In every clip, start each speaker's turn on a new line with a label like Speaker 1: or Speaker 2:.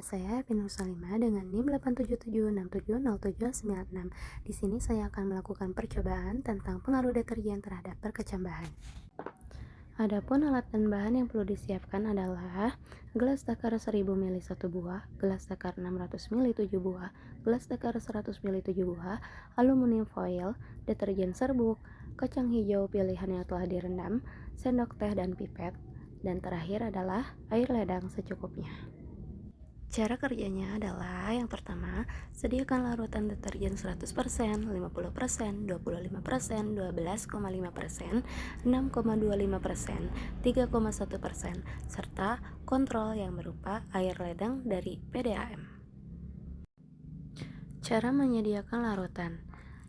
Speaker 1: saya Pinus Salima dengan NIM 877670796. Di sini saya akan melakukan percobaan tentang pengaruh deterjen terhadap perkecambahan. Adapun alat dan bahan yang perlu disiapkan adalah gelas takar 1000 ml 1 buah, gelas takar 600 ml 7 buah, gelas takar 100 ml 7 buah, aluminium foil, deterjen serbuk, kacang hijau pilihan yang telah direndam, sendok teh dan pipet, dan terakhir adalah air ledang secukupnya. Cara kerjanya adalah yang pertama, sediakan larutan deterjen 100%, 50%, 25%, 12,5%, 6,25%, 3,1%, serta kontrol yang berupa air ledeng dari PDAM. Cara menyediakan larutan.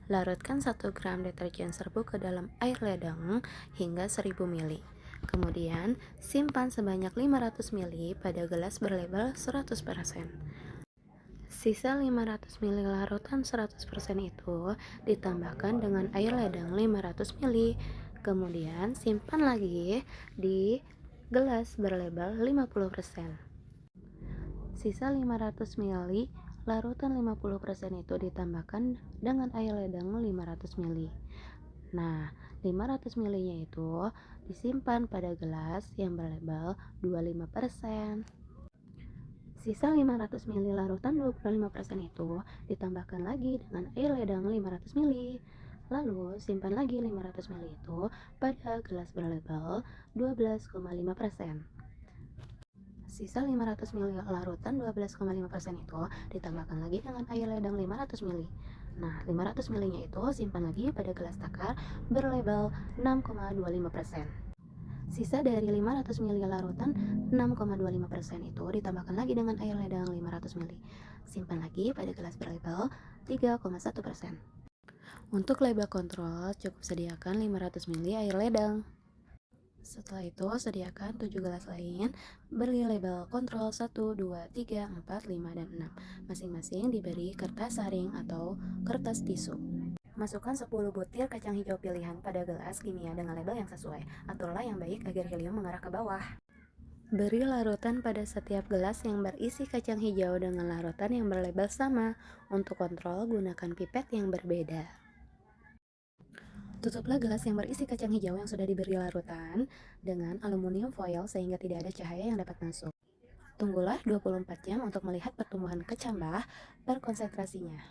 Speaker 1: Larutkan 1 gram deterjen serbuk ke dalam air ledeng hingga 1000 ml. Kemudian, simpan sebanyak 500 ml pada gelas berlabel 100%. Sisa 500 ml larutan 100% itu ditambahkan dengan air ledeng 500 ml. Kemudian, simpan lagi di gelas berlabel 50%. Sisa 500 ml larutan 50% itu ditambahkan dengan air ledeng 500 ml. Nah, 500 ml-nya itu disimpan pada gelas yang berlabel 25%. Sisa 500 ml larutan 25% itu ditambahkan lagi dengan air ledeng 500 ml. Lalu, simpan lagi 500 ml itu pada gelas berlabel 12,5%. Sisa 500 ml larutan 12,5% itu ditambahkan lagi dengan air ledeng 500 ml. Nah, 500 ml-nya itu simpan lagi pada gelas takar berlabel 6,25%. Sisa dari 500 ml larutan 6,25% itu ditambahkan lagi dengan air ledeng 500 ml. Simpan lagi pada gelas berlabel 3,1%. Untuk label kontrol, cukup sediakan 500 ml air ledeng. Setelah itu, sediakan 7 gelas lain berlabel kontrol 1, 2, 3, 4, 5, dan 6. Masing-masing diberi kertas saring atau kertas tisu. Masukkan 10 butir kacang hijau pilihan pada gelas kimia dengan label yang sesuai. Aturlah yang baik agar helium mengarah ke bawah. Beri larutan pada setiap gelas yang berisi kacang hijau dengan larutan yang berlabel sama. Untuk kontrol, gunakan pipet yang berbeda. Tutuplah gelas yang berisi kacang hijau yang sudah diberi larutan dengan aluminium foil sehingga tidak ada cahaya yang dapat masuk. Tunggulah 24 jam untuk melihat pertumbuhan kecambah berkonsentrasinya.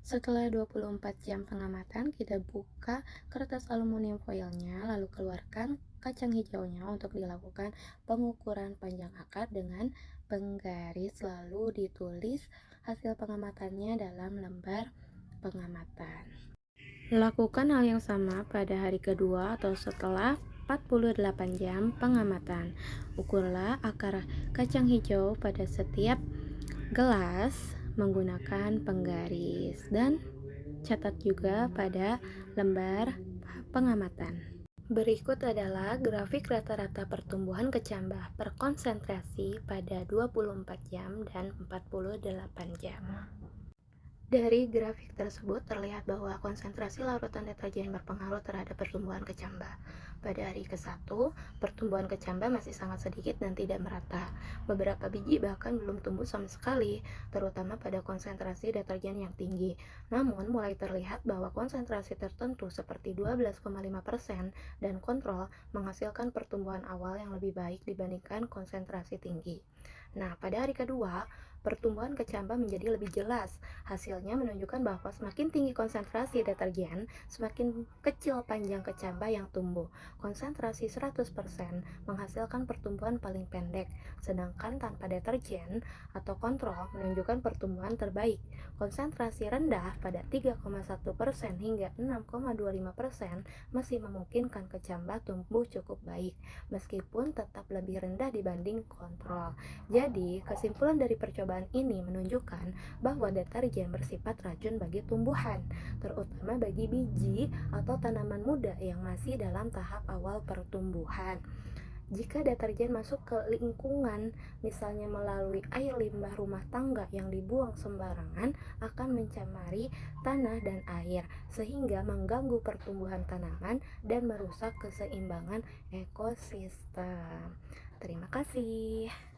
Speaker 1: Setelah 24 jam pengamatan, kita buka kertas aluminium foilnya, lalu keluarkan kacang hijaunya untuk dilakukan pengukuran panjang akar dengan penggaris, lalu ditulis hasil pengamatannya dalam lembar pengamatan. Lakukan hal yang sama pada hari kedua atau setelah 48 jam pengamatan. Ukurlah akar kacang hijau pada setiap gelas menggunakan penggaris dan catat juga pada lembar pengamatan. Berikut adalah grafik rata-rata pertumbuhan kecambah berkonsentrasi pada 24 jam dan 48 jam. Dari grafik tersebut terlihat bahwa konsentrasi larutan deterjen berpengaruh terhadap pertumbuhan kecambah. Pada hari ke-1, pertumbuhan kecambah masih sangat sedikit dan tidak merata. Beberapa biji bahkan belum tumbuh sama sekali, terutama pada konsentrasi deterjen yang tinggi. Namun, mulai terlihat bahwa konsentrasi tertentu seperti 12,5% dan kontrol menghasilkan pertumbuhan awal yang lebih baik dibandingkan konsentrasi tinggi. Nah, pada hari kedua, pertumbuhan kecambah menjadi lebih jelas. Hasilnya menunjukkan bahwa semakin tinggi konsentrasi deterjen, semakin kecil panjang kecambah yang tumbuh. Konsentrasi 100% menghasilkan pertumbuhan paling pendek, sedangkan tanpa deterjen atau kontrol menunjukkan pertumbuhan terbaik. Konsentrasi rendah pada 3,1% hingga 6,25% masih memungkinkan kecambah tumbuh cukup baik, meskipun tetap lebih rendah dibanding kontrol. Jadi, kesimpulan dari percobaan ini menunjukkan bahwa deterjen bersifat racun bagi tumbuhan, terutama bagi biji atau tanaman muda yang masih dalam tahap awal pertumbuhan. Jika deterjen masuk ke lingkungan, misalnya melalui air limbah rumah tangga yang dibuang sembarangan, akan mencemari tanah dan air, sehingga mengganggu pertumbuhan tanaman dan merusak keseimbangan ekosistem. Terima kasih.